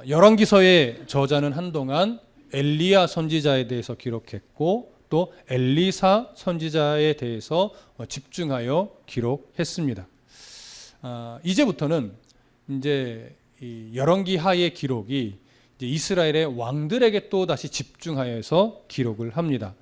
열왕기서의 저자는 한동안 엘리야 선지자에 대해서 기록했고 또 엘리사 선지자에 대해서 집중하여 기록했습니다. 이제부터는 이제 이 열왕기하의 기록이 이제 이스라엘의 왕들에게 또 다시 집중하여서 기록을 합니다.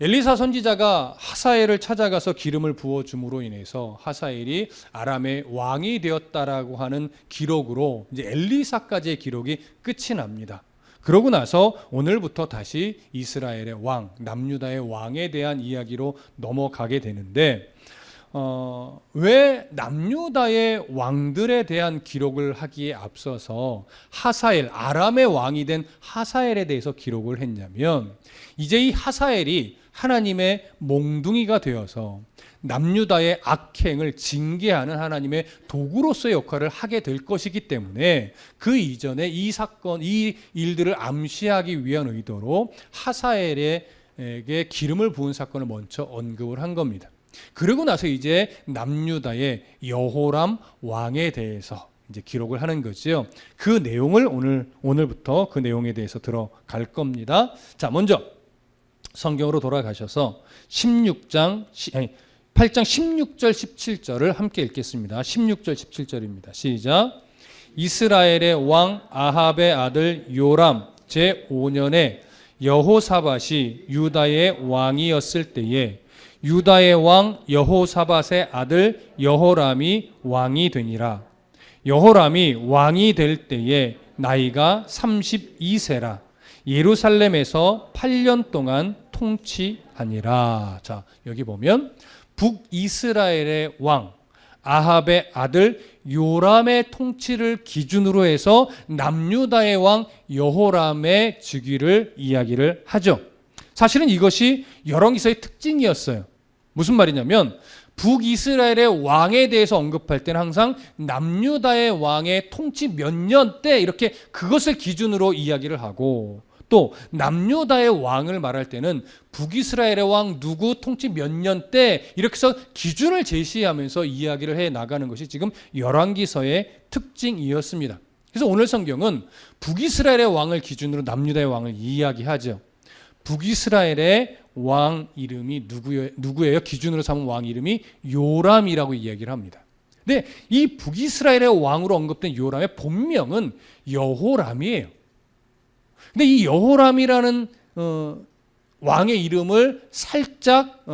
엘리사 선지자가 하사엘을 찾아가서 기름을 부어 줌으로 인해서 하사엘이 아람의 왕이 되었다라고 하는 기록으로 이제 엘리사까지의 기록이 끝이 납니다. 그러고 나서 오늘부터 다시 이스라엘의 왕, 남유다의 왕에 대한 이야기로 넘어가게 되는데 왜 남유다의 왕들에 대한 기록을 하기에 앞서서 하사엘, 아람의 왕이 된 하사엘에 대해서 기록을 했냐면 이제 이 하사엘이 하나님의 몽둥이가 되어서 남유다의 악행을 징계하는 하나님의 도구로서의 역할을 하게 될 것이기 때문에 그 이전에 이 사건, 이 일들을 암시하기 위한 의도로 하사엘에게 기름을 부은 사건을 먼저 언급을 한 겁니다. 그러고 나서 이제 남유다의 여호람 왕에 대해서 이제 기록을 하는 거죠. 그 내용을 오늘부터 그 내용에 대해서 들어갈 겁니다. 자, 먼저 성경으로 돌아가셔서 8장 16절 17절을 함께 읽겠습니다. 16절 17절입니다. 시작. 이스라엘의 왕 아합의 아들 요람 제5년에 여호사밧이 유다의 왕이었을 때에 유다의 왕 여호사밧의 아들 여호람이 왕이 되니라. 여호람이 왕이 될 때에 나이가 32세라. 예루살렘에서 8년 동안 통치하니라. 자, 여기 보면 북이스라엘의 왕 아합의 아들 요람의 통치를 기준으로 해서 남유다의 왕 여호람의 즉위를 이야기를 하죠. 사실은 이것이 열왕기서의 특징이었어요. 무슨 말이냐면 북이스라엘의 왕에 대해서 언급할 때는 항상 남유다의 왕의 통치 몇 년 때 이렇게 그것을 기준으로 이야기를 하고 또 남유다의 왕을 말할 때는 북이스라엘의 왕 누구 통치 몇 년 때 이렇게 해서 기준을 제시하면서 이야기를 해 나가는 것이 지금 열왕기서의 특징이었습니다. 그래서 오늘 성경은 북이스라엘의 왕을 기준으로 남유다의 왕을 이야기하죠. 북이스라엘의 왕 이름이 누구예요? 기준으로 삼은 왕 이름이 요람이라고 이야기를 합니다. 근데 이 북이스라엘의 왕으로 언급된 요람의 본명은 여호람이에요. 근데 이 여호람이라는 왕의 이름을 살짝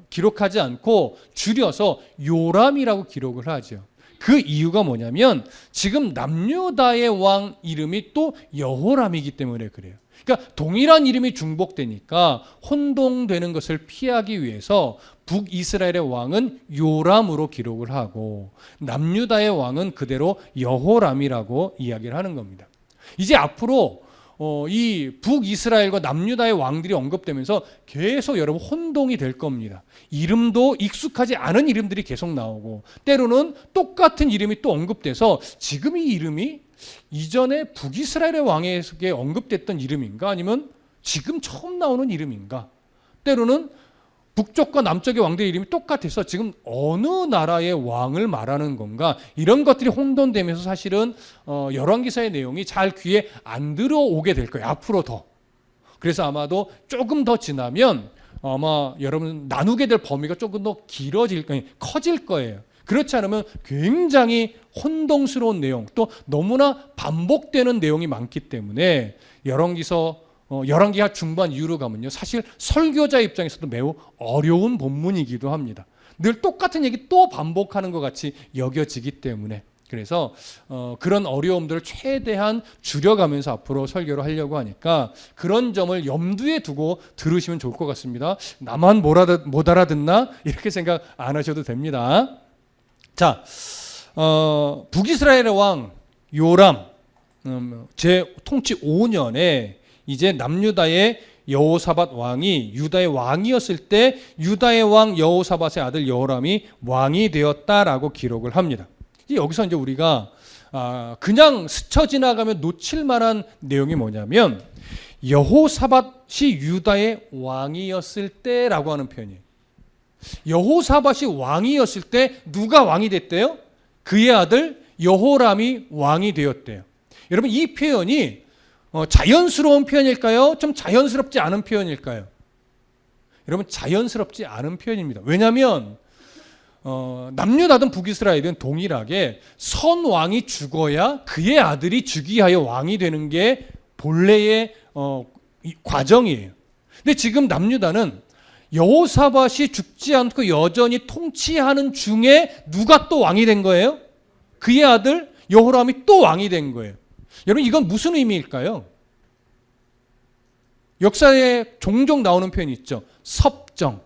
기록하지 않고 줄여서 요람이라고 기록을 하죠. 그 이유가 뭐냐면 지금 남유다의 왕 이름이 또 여호람이기 때문에 그래요. 그러니까 동일한 이름이 중복되니까 혼동되는 것을 피하기 위해서 북이스라엘의 왕은 요람으로 기록을 하고 남유다의 왕은 그대로 여호람이라고 이야기를 하는 겁니다. 이제 앞으로 이 북이스라엘과 남유다의 왕들이 언급되면서 계속 여러분 혼동이 될 겁니다. 이름도 익숙하지 않은 이름들이 계속 나오고 때로는 똑같은 이름이 또 언급돼서 지금 이 이름이 이전에 북이스라엘의 왕에게 언급됐던 이름인가 아니면 지금 처음 나오는 이름인가, 때로는 북쪽과 남쪽의 왕들의 이름이 똑같아서 지금 어느 나라의 왕을 말하는 건가, 이런 것들이 혼돈되면서 사실은 열왕기서의 내용이 잘 귀에 안 들어오게 될 거예요. 앞으로 더. 그래서 아마도 조금 더 지나면 아마 여러분 나누게 될 범위가 조금 더 커질 거예요. 그렇지 않으면 굉장히 혼동스러운 내용, 또 너무나 반복되는 내용이 많기 때문에 열왕기하 중반 이후로 가면요, 사실 설교자 입장에서도 매우 어려운 본문이기도 합니다. 늘 똑같은 얘기 또 반복하는 것 같이 여겨지기 때문에 그래서 그런 어려움들을 최대한 줄여가면서 앞으로 설교를 하려고 하니까 그런 점을 염두에 두고 들으시면 좋을 것 같습니다. 나만 못 알아듣나? 이렇게 생각 안 하셔도 됩니다. 자, 북이스라엘의 왕 요람 제 통치 5년에 이제 남유다의 여호사밧 왕이 유다의 왕이었을 때 유다의 왕 여호사밧의 아들 여호람이 왕이 되었다라고 기록을 합니다. 여기서 이제 우리가 그냥 스쳐 지나가면 놓칠 만한 내용이 뭐냐면 여호사밧이 유다의 왕이었을 때라고 하는 표현이에요. 여호사밧이 왕이었을 때 누가 왕이 됐대요? 그의 아들 여호람이 왕이 되었대요. 여러분 이 표현이 자연스러운 표현일까요? 좀 자연스럽지 않은 표현일까요? 여러분 자연스럽지 않은 표현입니다. 왜냐하면 남유다든 북이스라엘은 동일하게 선 왕이 죽어야 그의 아들이 즉위하여 왕이 되는 게 본래의 과정이에요. 근데 지금 남유다는 여호사밧이 죽지 않고 여전히 통치하는 중에 누가 또 왕이 된 거예요? 그의 아들 여호람이 또 왕이 된 거예요. 여러분 이건 무슨 의미일까요? 역사에 종종 나오는 표현이 있죠. 섭정.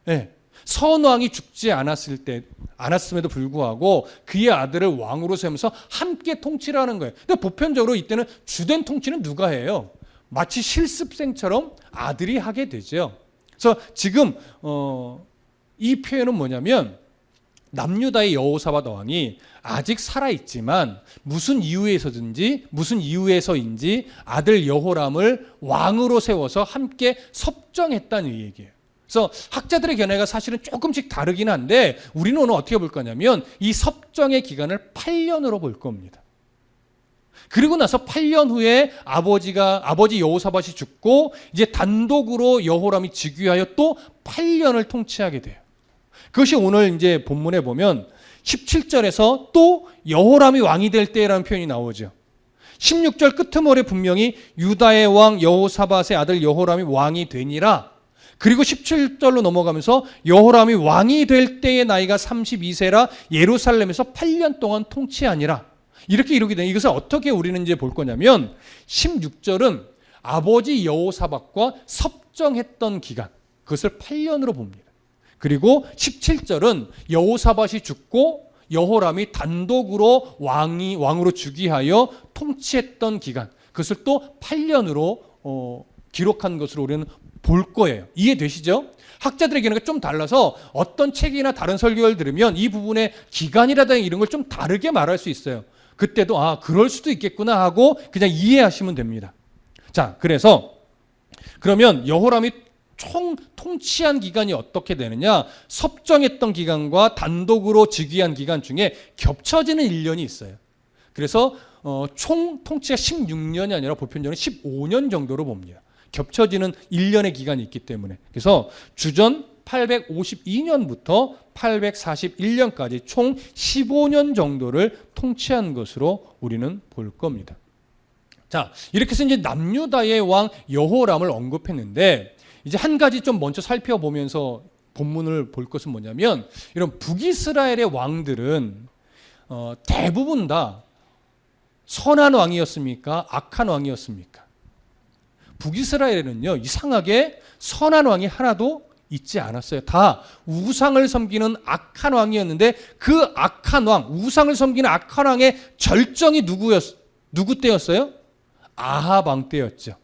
네. 선왕이 죽지 않았음에도 불구하고 그의 아들을 왕으로 세우면서 함께 통치를 하는 거예요. 근데 보편적으로 이때는 주된 통치는 누가 해요? 마치 실습생처럼 아들이 하게 되죠. 그래서 지금 이 표현은 뭐냐면 남유다의 여호사밧 왕이 아직 살아있지만 무슨 이유에서인지 아들 여호람을 왕으로 세워서 함께 섭정했다는 얘기예요. 그래서 학자들의 견해가 사실은 조금씩 다르긴 한데 우리는 오늘 어떻게 볼 거냐면 이 섭정의 기간을 8년으로 볼 겁니다. 그리고 나서 8년 후에 아버지 여호사밧이 죽고 이제 단독으로 여호람이 즉위하여 또 8년을 통치하게 돼요. 그것이 오늘 이제 본문에 보면 17절에서 또 여호람이 왕이 될 때라는 표현이 나오죠. 16절 끄트머리에 분명히 유다의 왕 여호사밧의 아들 여호람이 왕이 되니라. 그리고 17절로 넘어가면서 여호람이 왕이 될 때의 나이가 32세라 예루살렘에서 8년 동안 통치하니라. 이렇게 이루게 된 이것을 어떻게 우리는 이제 볼 거냐면 16절은 아버지 여호사밧과 섭정했던 기간, 그것을 8년으로 봅니다. 그리고 17절은 여호사밧이 죽고 여호람이 단독으로 왕으로 즉위하여 통치했던 기간, 그것을 또 8년으로 기록한 것으로 우리는 볼 거예요. 이해되시죠? 학자들의 견해가 좀 달라서 어떤 책이나 다른 설교를 들으면 이 부분의 기간이라든가 이런 걸 좀 다르게 말할 수 있어요. 그때도 그럴 수도 있겠구나 하고 그냥 이해하시면 됩니다. 자, 그러면 여호람이 총 통치한 기간이 어떻게 되느냐? 섭정했던 기간과 단독으로 즉위한 기간 중에 겹쳐지는 1년이 있어요. 그래서 총 통치가 16년이 아니라 보편적으로 15년 정도로 봅니다. 겹쳐지는 1년의 기간이 있기 때문에. 그래서 주전 852년부터 841년까지 총 15년 정도를 통치한 것으로 우리는 볼 겁니다. 자, 이렇게 해서 이제 남유다의 왕 여호람을 언급했는데 이제 한 가지 좀 먼저 살펴보면서 본문을 볼 것은 뭐냐면 이런 북이스라엘의 왕들은 대부분 다 선한 왕이었습니까? 악한 왕이었습니까? 북이스라엘은요, 이상하게 선한 왕이 하나도 있지 않았어요. 다 우상을 섬기는 악한 왕이었는데 그 악한 왕, 우상을 섬기는 악한 왕의 절정이 누구 때였어요? 아합 왕 때였죠.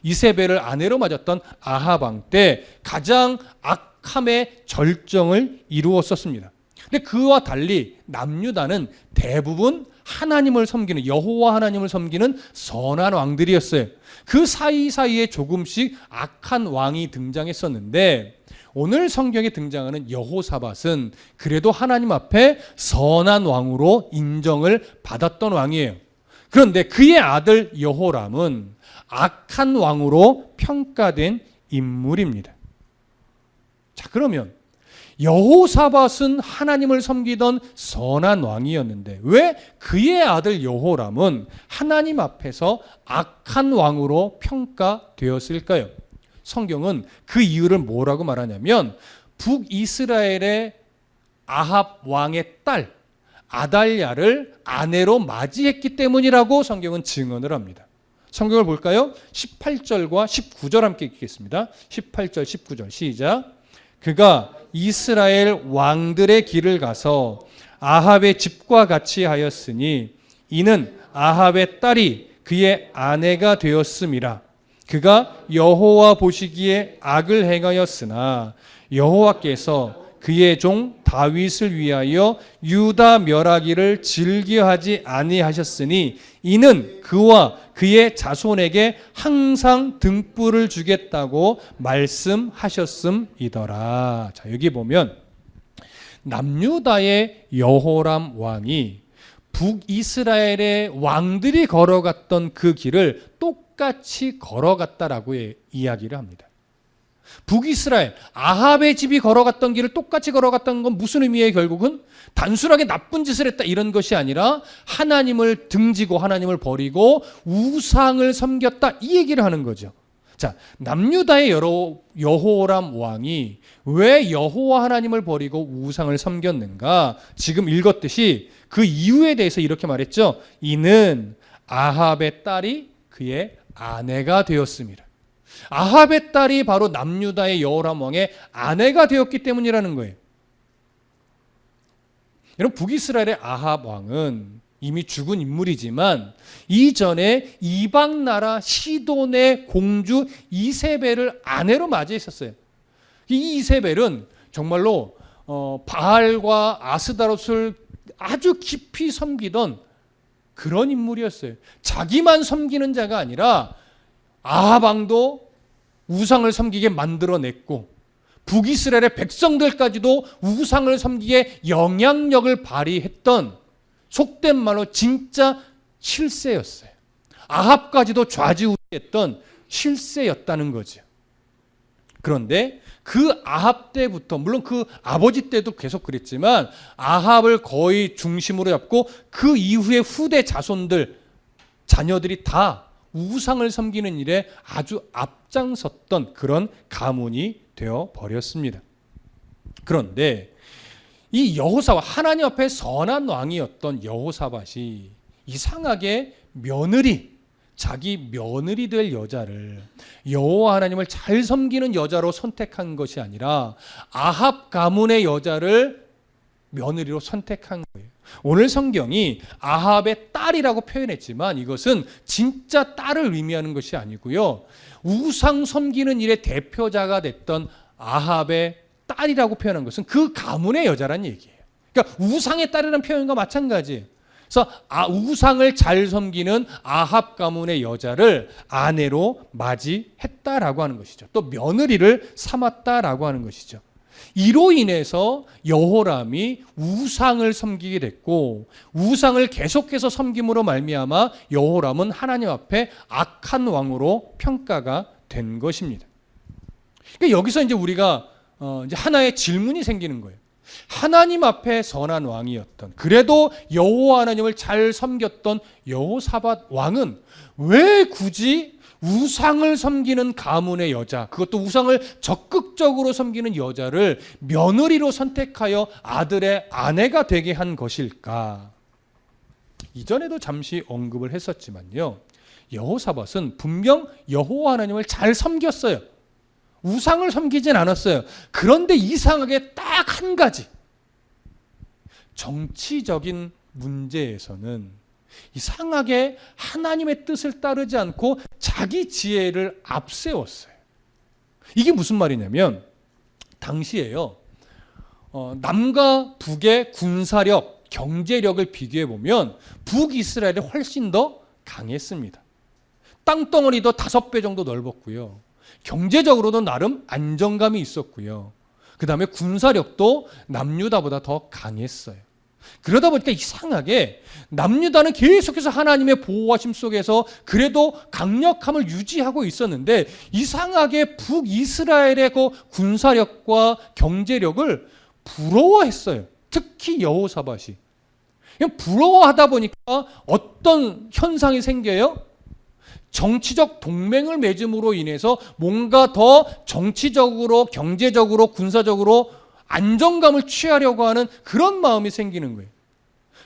이세벨을 아내로 맞았던 아합 왕 때 가장 악함의 절정을 이루었었습니다. 근데 그와 달리 남유다는 대부분 하나님을 섬기는, 여호와 하나님을 섬기는 선한 왕들이었어요. 그 사이사이에 조금씩 악한 왕이 등장했었는데 오늘 성경에 등장하는 여호사밧은 그래도 하나님 앞에 선한 왕으로 인정을 받았던 왕이에요. 그런데 그의 아들 여호람은 악한 왕으로 평가된 인물입니다. 자, 그러면 여호사밧은 하나님을 섬기던 선한 왕이었는데 왜 그의 아들 여호람은 하나님 앞에서 악한 왕으로 평가되었을까요? 성경은 그 이유를 뭐라고 말하냐면 북이스라엘의 아합 왕의 딸 아달랴를 아내로 맞이했기 때문이라고 성경은 증언을 합니다. 성경을 볼까요? 18절과 19절 함께 읽겠습니다. 18절, 19절 시작. 그가 이스라엘 왕들의 길을 가서 아합의 집과 같이 하였으니 이는 아합의 딸이 그의 아내가 되었음이라. 그가 여호와 보시기에 악을 행하였으나 여호와께서 그의 종 다윗을 위하여 유다 멸하기를 즐겨하지 아니하셨으니 이는 그와 그의 자손에게 항상 등불을 주겠다고 말씀하셨음이더라. 자, 여기 보면 남유다의 여호람 왕이 북이스라엘의 왕들이 걸어갔던 그 길을 똑같이 걸어갔다라고 이야기를 합니다. 북이스라엘, 아합의 집이 걸어갔던 길을 똑같이 걸어갔다는 건 무슨 의미예요? 결국은 단순하게 나쁜 짓을 했다 이런 것이 아니라 하나님을 등지고 하나님을 버리고 우상을 섬겼다 이 얘기를 하는 거죠. 자, 남유다의 여호람 왕이 왜 여호와 하나님을 버리고 우상을 섬겼는가? 지금 읽었듯이 그 이유에 대해서 이렇게 말했죠. 이는 아합의 딸이 그의 아내가 되었습니다. 아합의 딸이 바로 남유다의 여호람 왕의 아내가 되었기 때문이라는 거예요. 여러분, 북이스라엘의 아합 왕은 이미 죽은 인물이지만 이전에 이방 나라 시돈의 공주 이세벨을 아내로 맞이했었어요. 이 이세벨은 정말로 바알과 아스다롯을 아주 깊이 섬기던 그런 인물이었어요. 자기만 섬기는 자가 아니라 아합 왕도 우상을 섬기게 만들어냈고 북이스라엘의 백성들까지도 우상을 섬기게 영향력을 발휘했던, 속된 말로 진짜 실세였어요. 아합까지도 좌지우지했던 실세였다는 거죠. 그런데 그 아합 때부터, 물론 그 아버지 때도 계속 그랬지만 아합을 거의 중심으로 잡고 그 이후에 후대 자손들, 자녀들이 다 우상을 섬기는 일에 아주 앞장섰던 그런 가문이 되어 버렸습니다. 그런데 이 여호사밧, 하나님 앞에 선한 왕이었던 여호사밧이 이상하게 자기 며느리 될 여자를 여호와 하나님을 잘 섬기는 여자로 선택한 것이 아니라 아합 가문의 여자를 며느리로 선택한 거예요. 오늘 성경이 아합의 딸이라고 표현했지만 이것은 진짜 딸을 의미하는 것이 아니고요. 우상 섬기는 일의 대표자가 됐던 아합의 딸이라고 표현한 것은 그 가문의 여자란 얘기예요. 그러니까 우상의 딸이라는 표현과 마찬가지예요. 그래서 우상을 잘 섬기는 아합 가문의 여자를 아내로 맞이했다라고 하는 것이죠. 또 며느리를 삼았다라고 하는 것이죠. 이로 인해서 여호람이 우상을 섬기게 됐고 우상을 계속해서 섬김으로 말미암아 여호람은 하나님 앞에 악한 왕으로 평가가 된 것입니다. 그러니까 여기서 이제 우리가 이제 하나의 질문이 생기는 거예요. 하나님 앞에 선한 왕이었던, 그래도 여호와 하나님을 잘 섬겼던 여호사밧 왕은 왜 굳이 우상을 섬기는 가문의 여자, 그것도 우상을 적극적으로 섬기는 여자를 며느리로 선택하여 아들의 아내가 되게 한 것일까? 이전에도 잠시 언급을 했었지만요, 여호사밧은 분명 여호와 하나님을 잘 섬겼어요. 우상을 섬기진 않았어요. 그런데 이상하게 딱 한 가지, 정치적인 문제에서는 이상하게 하나님의 뜻을 따르지 않고 자기 지혜를 앞세웠어요. 이게 무슨 말이냐면 당시에요, 남과 북의 군사력, 경제력을 비교해 보면 북이스라엘이 훨씬 더 강했습니다. 땅덩어리도 5배 정도 넓었고요. 경제적으로도 나름 안정감이 있었고요. 그 다음에 군사력도 남유다보다 더 강했어요. 그러다 보니까 이상하게 남유다는 계속해서 하나님의 보호하심 속에서 그래도 강력함을 유지하고 있었는데 이상하게 북이스라엘의 그 군사력과 경제력을 부러워했어요. 특히 여호사밧이. 부러워하다 보니까 어떤 현상이 생겨요? 정치적 동맹을 맺음으로 인해서 뭔가 더 정치적으로, 경제적으로, 군사적으로 안정감을 취하려고 하는 그런 마음이 생기는 거예요.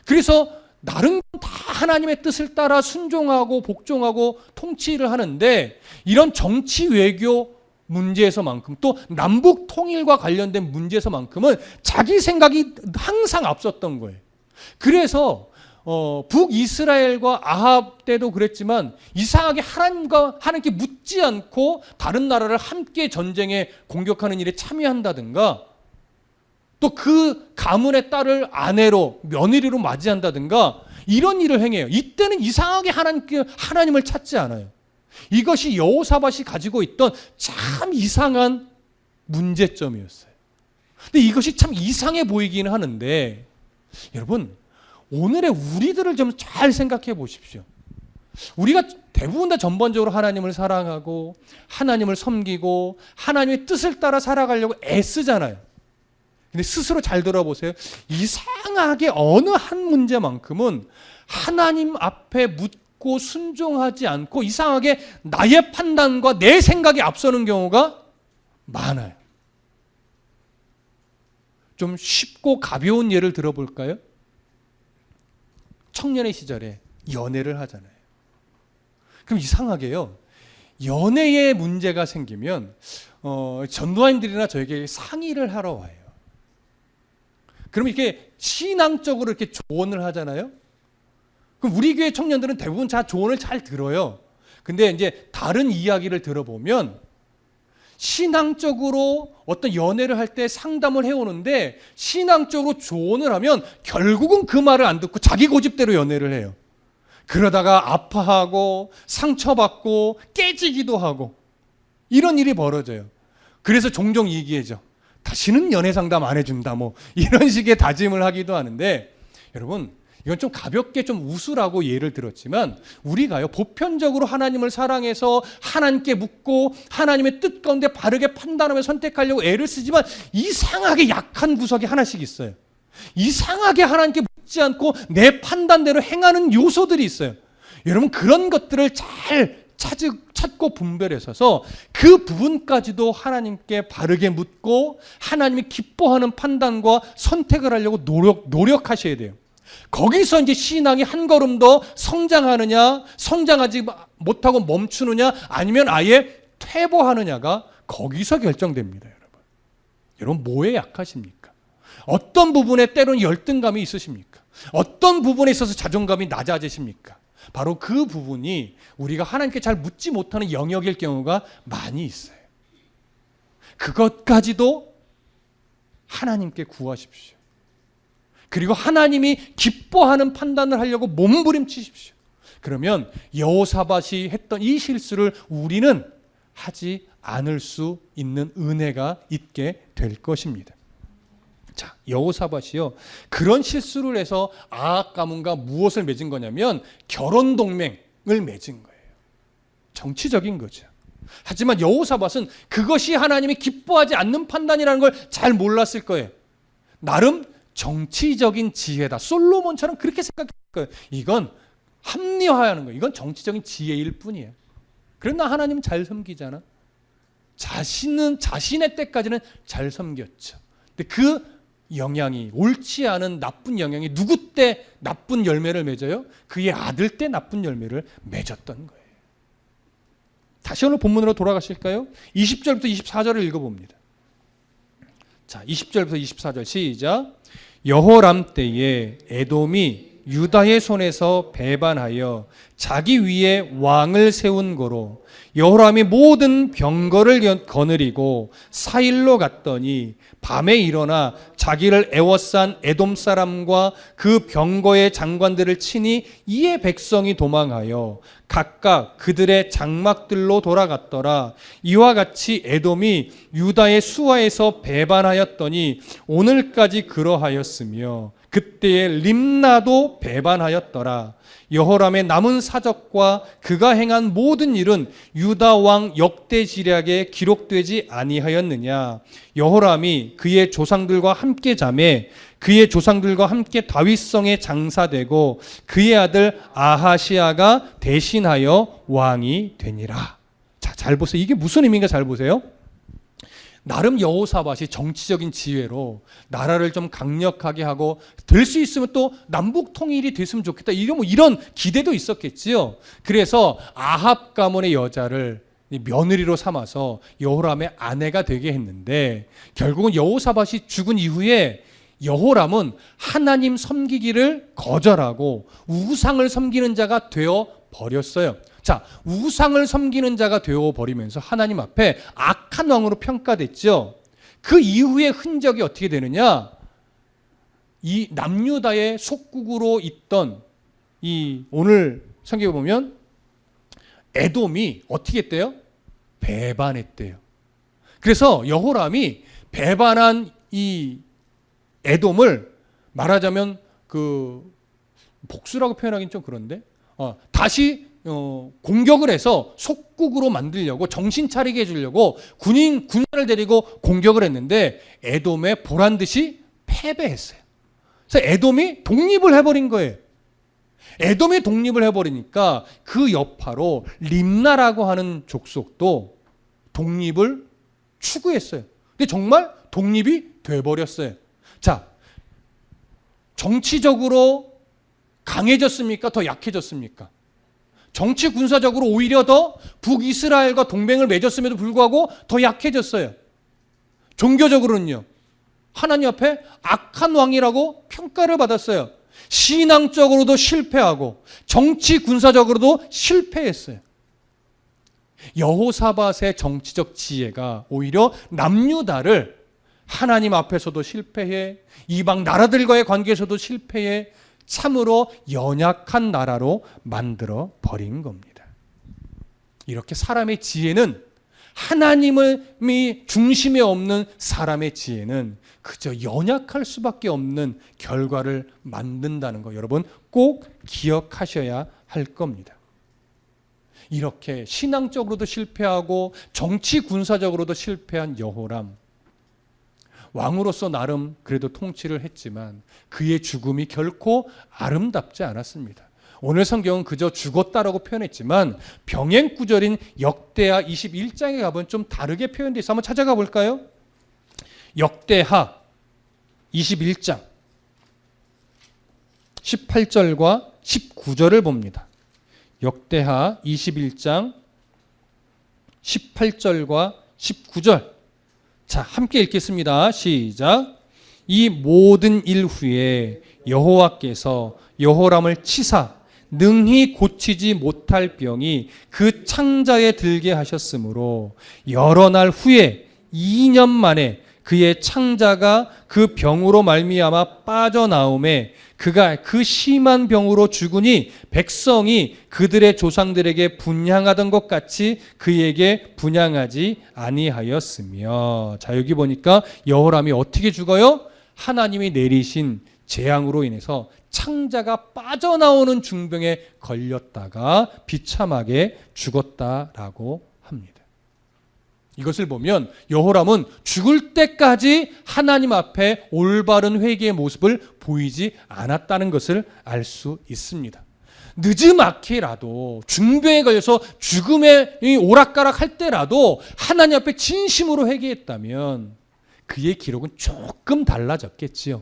그래서 나름 다 하나님의 뜻을 따라 순종하고 복종하고 통치를 하는데 이런 정치 외교 문제에서만큼 또 남북 통일과 관련된 문제에서만큼은 자기 생각이 항상 앞섰던 거예요. 그래서 북이스라엘과 아합 때도 그랬지만 이상하게 하나님께 묻지 않고 다른 나라를 함께 전쟁에 공격하는 일에 참여한다든가 또 그 가문의 딸을 아내로 며느리로 맞이한다든가 이런 일을 행해요. 이때는 이상하게 하나님을 찾지 않아요. 이것이 여호사밧이 가지고 있던 참 이상한 문제점이었어요. 근데 이것이 참 이상해 보이기는 하는데 여러분, 오늘의 우리들을 좀 잘 생각해 보십시오. 우리가 대부분 다 전반적으로 하나님을 사랑하고 하나님을 섬기고 하나님의 뜻을 따라 살아가려고 애쓰잖아요. 근데 스스로 잘 돌아보세요. 이상하게 어느 한 문제만큼은 하나님 앞에 묻고 순종하지 않고 이상하게 나의 판단과 내 생각이 앞서는 경우가 많아요. 좀 쉽고 가벼운 예를 들어볼까요? 청년의 시절에 연애를 하잖아요. 그럼 이상하게요. 연애에 문제가 생기면 전도사님들이나 저에게 상의를 하러 와요. 그럼 이렇게 신앙적으로 이렇게 조언을 하잖아요. 그럼 우리 교회 청년들은 대부분 다 조언을 잘 들어요. 근데 이제 다른 이야기를 들어보면 신앙적으로 어떤 연애를 할 때 상담을 해오는데 신앙적으로 조언을 하면 결국은 그 말을 안 듣고 자기 고집대로 연애를 해요. 그러다가 아파하고 상처받고 깨지기도 하고 이런 일이 벌어져요. 그래서 종종 얘기하죠. 다시는 연애 상담 안 해준다 뭐 이런 식의 다짐을 하기도 하는데 여러분 이건 좀 가볍게 좀 웃으라고 예를 들었지만 우리가요 보편적으로 하나님을 사랑해서 하나님께 묻고 하나님의 뜻 가운데 바르게 판단하며 선택하려고 애를 쓰지만 이상하게 약한 구석이 하나씩 있어요. 이상하게 하나님께 묻지 않고 내 판단대로 행하는 요소들이 있어요. 여러분 그런 것들을 잘 찾고 분별해서 그 부분까지도 하나님께 바르게 묻고 하나님이 기뻐하는 판단과 선택을 하려고 노력하셔야 돼요. 거기서 이제 신앙이 한 걸음 더 성장하느냐, 성장하지 못하고 멈추느냐, 아니면 아예 퇴보하느냐가 거기서 결정됩니다, 여러분. 여러분 뭐에 약하십니까? 어떤 부분에 때로는 열등감이 있으십니까? 어떤 부분에 있어서 자존감이 낮아지십니까? 바로 그 부분이 우리가 하나님께 잘 묻지 못하는 영역일 경우가 많이 있어요. 그것까지도 하나님께 구하십시오. 그리고 하나님이 기뻐하는 판단을 하려고 몸부림치십시오. 그러면 여호사밧이 했던 이 실수를 우리는 하지 않을 수 있는 은혜가 있게 될 것입니다. 자, 여호사밧이요. 그런 실수를 해서 아합 가문과 무엇을 맺은 거냐면 결혼 동맹을 맺은 거예요. 정치적인 거죠. 하지만 여호사밧은 그것이 하나님이 기뻐하지 않는 판단이라는 걸 잘 몰랐을 거예요. 나름 정치적인 지혜다. 솔로몬처럼 그렇게 생각했을 거예요. 이건 합리화하는 거예요. 이건 정치적인 지혜일 뿐이에요. 그러나 하나님 잘 섬기잖아. 자신의 때까지는 잘 섬겼죠. 근데 그 영향이 옳지 않은 나쁜 영향이 누구 때 나쁜 열매를 맺어요? 그의 아들 때 나쁜 열매를 맺었던 거예요. 다시 오늘 본문으로 돌아가실까요? 20절부터 24절을 읽어봅니다. 자, 20절부터 24절 시작. 여호람 때에 에돔이 유다의 손에서 배반하여 자기 위에 왕을 세운 거로 여호람이 모든 병거를 거느리고 사일로 갔더니 밤에 일어나 자기를 애워싼 에돔 사람과 그 병거의 장관들을 치니 이에 백성이 도망하여 각각 그들의 장막들로 돌아갔더라. 이와 같이 에돔이 유다의 수하에서 배반하였더니 오늘까지 그러하였으며 그때에 림나도 배반하였더라. 여호람의 남은 사적과 그가 행한 모든 일은 유다 왕 역대지략에 기록되지 아니하였느냐. 여호람이 그의 조상들과 함께 자매 그의 조상들과 함께 다윗성에 장사되고 그의 아들 아하시아가 대신하여 왕이 되니라. 자, 잘 보세요. 이게 무슨 의미인가 잘 보세요. 나름 여호사밧이 정치적인 지혜로 나라를 좀 강력하게 하고 될 수 있으면 또 남북 통일이 됐으면 좋겠다. 이런 기대도 있었겠지요. 그래서 아합 가문의 여자를 며느리로 삼아서 여호람의 아내가 되게 했는데 결국은 여호사밧이 죽은 이후에 여호람은 하나님 섬기기를 거절하고 우상을 섬기는 자가 되어 버렸어요. 자, 우상을 섬기는 자가 되어버리면서 하나님 앞에 악한 왕으로 평가됐죠. 그 이후의 흔적이 어떻게 되느냐? 이 남유다의 속국으로 있던 이 오늘 성경에 보면 에돔이 어떻게 했대요? 배반했대요. 그래서 여호람이 배반한 이 에돔을 말하자면 그 복수라고 표현하기는 좀 그런데 다시 공격을 해서 속국으로 만들려고 정신 차리게 해주려고 군사를 데리고 공격을 했는데 에돔에 보란 듯이 패배했어요. 그래서 에돔이 독립을 해버린 거예요. 에돔이 독립을 해버리니까 그 여파로 림나라고 하는 족속도 독립을 추구했어요. 근데 정말 독립이 돼버렸어요. 자, 정치적으로 강해졌습니까? 더 약해졌습니까? 정치 군사적으로 오히려 더 북이스라엘과 동맹을 맺었음에도 불구하고 더 약해졌어요. 종교적으로는요, 하나님 앞에 악한 왕이라고 평가를 받았어요. 신앙적으로도 실패하고 정치 군사적으로도 실패했어요. 여호사밧의 정치적 지혜가 오히려 남유다를 하나님 앞에서도 실패해, 이방 나라들과의 관계에서도 실패해 참으로 연약한 나라로 만들어 버린 겁니다. 이렇게 사람의 지혜는, 하나님이 중심에 없는 사람의 지혜는 그저 연약할 수밖에 없는 결과를 만든다는 거 여러분 꼭 기억하셔야 할 겁니다. 이렇게 신앙적으로도 실패하고 정치 군사적으로도 실패한 여호람, 왕으로서 나름 그래도 통치를 했지만 그의 죽음이 결코 아름답지 않았습니다. 오늘 성경은 그저 죽었다라고 표현했지만 병행 구절인 역대하 21장에 가보면 좀 다르게 표현되어 있어 한번 찾아가 볼까요? 역대하 21장 18절과 19절을 봅니다. 역대하 21장 18절과 19절. 자, 함께 읽겠습니다. 시작. 이 모든 일 후에 여호와께서 여호람을 치사 능히 고치지 못할 병이 그 창자에 들게 하셨으므로 여러 날 후에 2년 만에 그의 창자가 그 병으로 말미암아 빠져나오매 그가 그 심한 병으로 죽으니 백성이 그들의 조상들에게 분향하던 것 같이 그에게 분향하지 아니하였으며. 자, 여기 보니까 여호람이 어떻게 죽어요? 하나님이 내리신 재앙으로 인해서 창자가 빠져나오는 중병에 걸렸다가 비참하게 죽었다라고 합니다. 이것을 보면 여호람은 죽을 때까지 하나님 앞에 올바른 회개의 모습을 보이지 않았다는 것을 알 수 있습니다. 늦지막히라도 중병에 걸려서 죽음에 오락가락 할 때라도 하나님 앞에 진심으로 회개했다면 그의 기록은 조금 달라졌겠지요.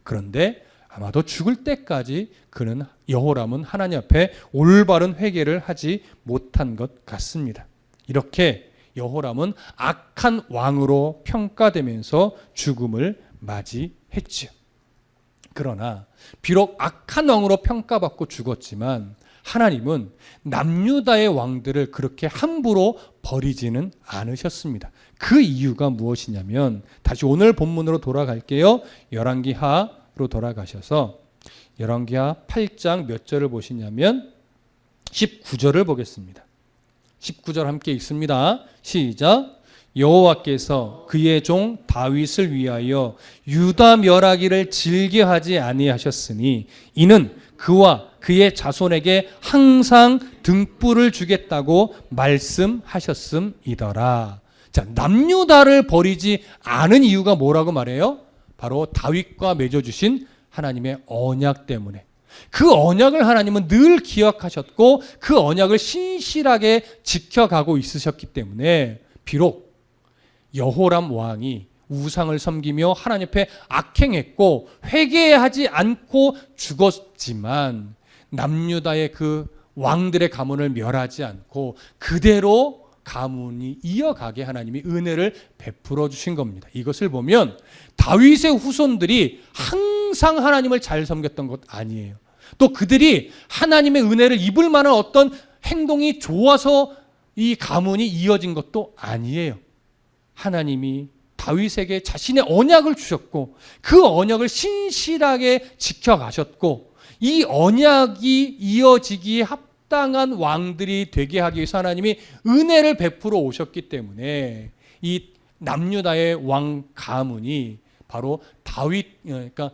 그런데 아마도 죽을 때까지 여호람은 하나님 앞에 올바른 회개를 하지 못한 것 같습니다. 이렇게 여호람은 악한 왕으로 평가되면서 죽음을 맞이했지요. 그러나 비록 악한 왕으로 평가받고 죽었지만 하나님은 남유다의 왕들을 그렇게 함부로 버리지는 않으셨습니다. 그 이유가 무엇이냐면 다시 오늘 본문으로 돌아갈게요. 열왕기하로 돌아가셔서 열왕기하 8장 몇 절을 보시냐면 19절을 보겠습니다. 19절 함께 읽습니다. 시작. 여호와께서 그의 종 다윗을 위하여 유다 멸하기를 즐겨하지 아니하셨으니 이는 그와 그의 자손에게 항상 등불을 주겠다고 말씀하셨음이더라. 자, 남유다를 버리지 않은 이유가 뭐라고 말해요? 바로 다윗과 맺어주신 하나님의 언약 때문에. 그 언약을 하나님은 늘 기억하셨고 그 언약을 신실하게 지켜가고 있으셨기 때문에 비록 여호람 왕이 우상을 섬기며 하나님 앞에 악행했고 회개하지 않고 죽었지만 남유다의 그 왕들의 가문을 멸하지 않고 그대로 가문이 이어가게 하나님이 은혜를 베풀어 주신 겁니다. 이것을 보면 다윗의 후손들이 항상 하나님을 잘 섬겼던 것 아니에요. 또 그들이 하나님의 은혜를 입을 만한 어떤 행동이 좋아서 이 가문이 이어진 것도 아니에요. 하나님이 다윗에게 자신의 언약을 주셨고 그 언약을 신실하게 지켜가셨고 이 언약이 이어지기에 합당한 왕들이 되게 하기 위해서 하나님이 은혜를 베풀어 오셨기 때문에 이 남유다의 왕 가문이 바로 다윗, 그러니까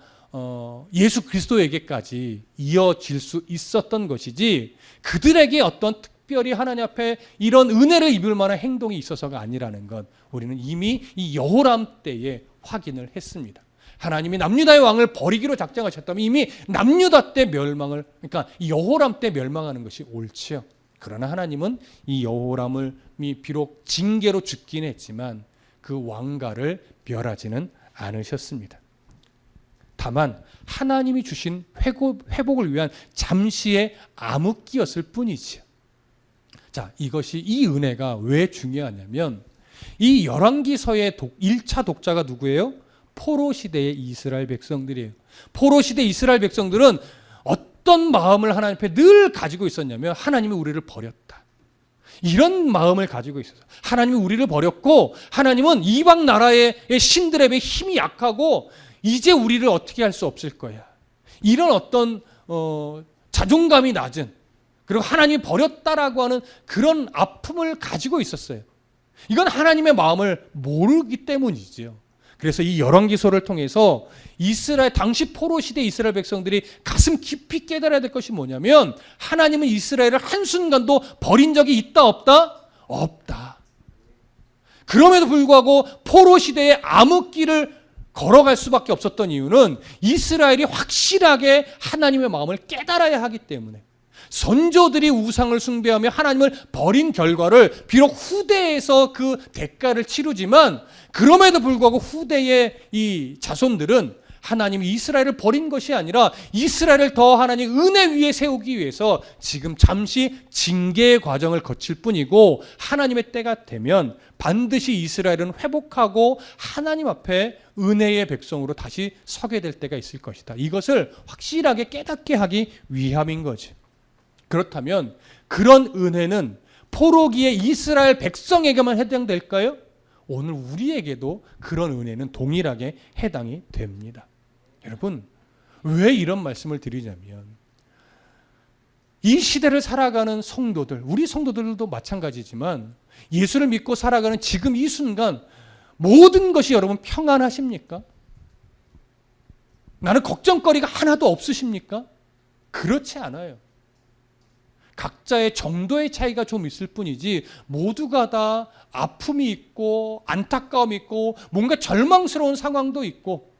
예수 그리스도에게까지 이어질 수 있었던 것이지 그들에게 어떤 특별히 하나님 앞에 이런 은혜를 입을 만한 행동이 있어서가 아니라는 것 우리는 이미 이 여호람 때에 확인을 했습니다. 하나님이 남유다의 왕을 버리기로 작정하셨다면 이미 남유다 때 멸망을 그러니까 이 여호람 때 멸망하는 것이 옳지요. 그러나 하나님은 이 여호람을 비록 징계로 죽긴 했지만 그 왕가를 멸하지는 않으셨습니다. 다만 하나님이 주신 회복을 위한 잠시의 암흑기였을 뿐이지요. 자, 이것이 이 은혜가 왜 중요하냐면 이 열왕기서의 1차 독자가 누구예요? 포로 시대의 이스라엘 백성들이에요. 포로 시대 이스라엘 백성들은 어떤 마음을 하나님 앞에 늘 가지고 있었냐면 하나님이 우리를 버렸다. 이런 마음을 가지고 있어서 하나님이 우리를 버렸고 하나님은 이방 나라의 신들의 힘이 약하고 이제 우리를 어떻게 할 수 없을 거야. 이런 어떤 자존감이 낮은 그리고 하나님이 버렸다라고 하는 그런 아픔을 가지고 있었어요. 이건 하나님의 마음을 모르기 때문이지요. 그래서 이 열왕기서를 통해서 이스라엘 당시 포로 시대 이스라엘 백성들이 가슴 깊이 깨달아야 될 것이 뭐냐면 하나님은 이스라엘을 한순간도 버린 적이 있다 없다? 없다. 그럼에도 불구하고 포로 시대의 암흑길을 걸어갈 수밖에 없었던 이유는 이스라엘이 확실하게 하나님의 마음을 깨달아야 하기 때문에 선조들이 우상을 숭배하며 하나님을 버린 결과를 비록 후대에서 그 대가를 치르지만 그럼에도 불구하고 후대의 이 자손들은 하나님이 이스라엘을 버린 것이 아니라 이스라엘을 더 하나님 은혜 위에 세우기 위해서 지금 잠시 징계의 과정을 거칠 뿐이고 하나님의 때가 되면 반드시 이스라엘은 회복하고 하나님 앞에 은혜의 백성으로 다시 서게 될 때가 있을 것이다. 이것을 확실하게 깨닫게 하기 위함인 거지. 그렇다면 그런 은혜는 포로기의 이스라엘 백성에게만 해당될까요? 오늘 우리에게도 그런 은혜는 동일하게 해당이 됩니다. 여러분, 왜 이런 말씀을 드리냐면 이 시대를 살아가는 성도들, 우리 성도들도 마찬가지지만 예수를 믿고 살아가는 지금 이 순간 모든 것이 여러분 평안하십니까? 나는 걱정거리가 하나도 없으십니까? 그렇지 않아요. 각자의 정도의 차이가 좀 있을 뿐이지 모두가 다 아픔이 있고 안타까움이 있고 뭔가 절망스러운 상황도 있고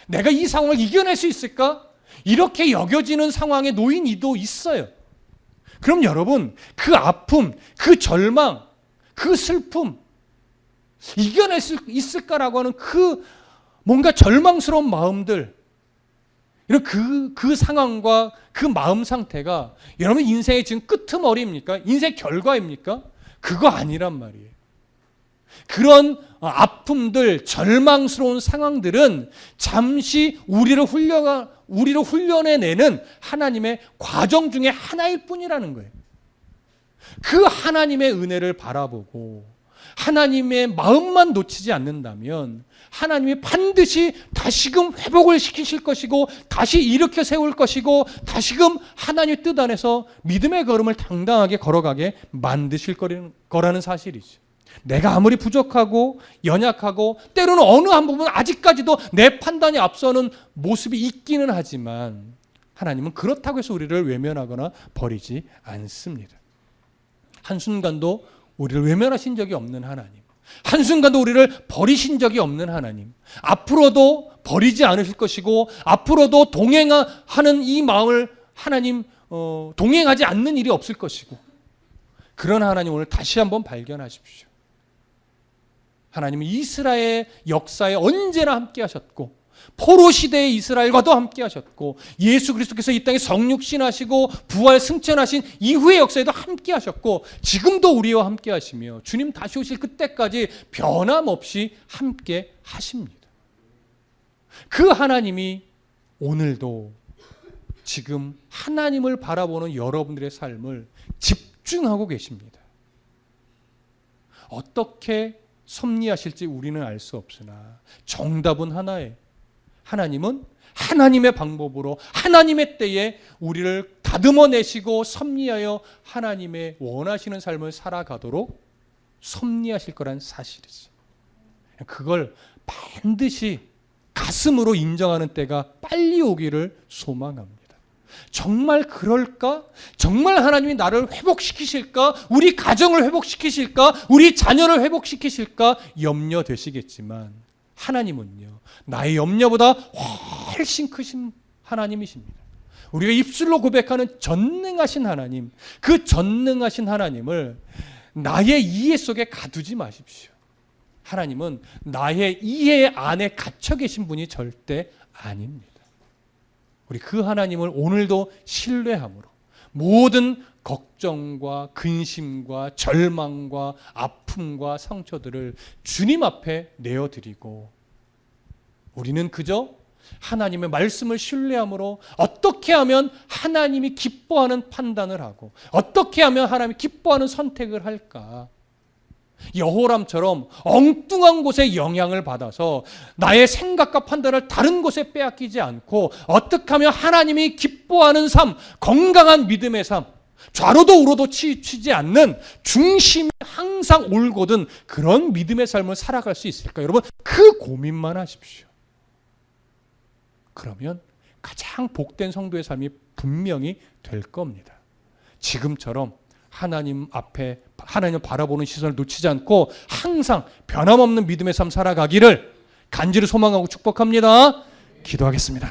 내가 이 상황을 이겨낼 수 있을까? 이렇게 여겨지는 상황에 놓인 이도 있어요. 그럼 여러분 그 아픔, 그 절망, 그 슬픔 이겨낼 수 있을까라고 하는 그 뭔가 절망스러운 마음들 이런 그 상황과 그 마음 상태가 여러분 인생의 지금 끄트머리입니까? 인생의 결과입니까? 그거 아니란 말이에요. 그런 아픔들, 절망스러운 상황들은 잠시 우리를 훈련해내는 하나님의 과정 중에 하나일 뿐이라는 거예요. 그 하나님의 은혜를 바라보고 하나님의 마음만 놓치지 않는다면 하나님이 반드시 다시금 회복을 시키실 것이고 다시 일으켜 세울 것이고 다시금 하나님의 뜻 안에서 믿음의 걸음을 당당하게 걸어가게 만드실 거라는 사실이죠. 내가 아무리 부족하고 연약하고 때로는 어느 한 부분 아직까지도 내 판단이 앞서는 모습이 있기는 하지만 하나님은 그렇다고 해서 우리를 외면하거나 버리지 않습니다. 한순간도 우리를 외면하신 적이 없는 하나님, 한순간도 우리를 버리신 적이 없는 하나님, 앞으로도 버리지 않으실 것이고 앞으로도 동행하는 이 마음을 하나님 동행하지 않는 일이 없을 것이고 그런 하나님 오늘 다시 한번 발견하십시오. 하나님은 이스라엘 역사에 언제나 함께 하셨고 포로 시대의 이스라엘과도 함께 하셨고 예수 그리스도께서 이 땅에 성육신하시고 부활 승천하신 이후의 역사에도 함께 하셨고 지금도 우리와 함께 하시며 주님 다시 오실 그때까지 변함없이 함께 하십니다. 그 하나님이 오늘도 지금 하나님을 바라보는 여러분들의 삶을 집중하고 계십니다. 어떻게 섭리하실지 우리는 알 수 없으나 정답은 하나예요. 하나님은 하나님의 방법으로 하나님의 때에 우리를 다듬어내시고 섭리하여 하나님의 원하시는 삶을 살아가도록 섭리하실 거란 사실이지. 그걸 반드시 가슴으로 인정하는 때가 빨리 오기를 소망합니다. 정말 그럴까? 정말 하나님이 나를 회복시키실까? 우리 가정을 회복시키실까? 우리 자녀를 회복시키실까? 염려되시겠지만 하나님은요, 나의 염려보다 훨씬 크신 하나님이십니다. 우리가 입술로 고백하는 전능하신 하나님, 그 전능하신 하나님을 나의 이해 속에 가두지 마십시오. 하나님은 나의 이해 안에 갇혀 계신 분이 절대 아닙니다. 우리 그 하나님을 오늘도 신뢰함으로 모든 걱정과 근심과 절망과 아픔과 상처들을 주님 앞에 내어드리고 우리는 그저 하나님의 말씀을 신뢰함으로 어떻게 하면 하나님이 기뻐하는 판단을 하고 어떻게 하면 하나님이 기뻐하는 선택을 할까? 여호람처럼 엉뚱한 곳에 영향을 받아서 나의 생각과 판단을 다른 곳에 빼앗기지 않고 어떻게 하면 하나님이 기뻐하는 삶, 건강한 믿음의 삶, 좌로도 우로도 치우치지 않는 중심이 항상 올곧은 그런 믿음의 삶을 살아갈 수 있을까? 여러분, 그 고민만 하십시오. 그러면 가장 복된 성도의 삶이 분명히 될 겁니다. 지금처럼 하나님 앞에 하나님을 바라보는 시선을 놓치지 않고 항상 변함없는 믿음의 삶 살아가기를 간절히 소망하고 축복합니다. 기도하겠습니다.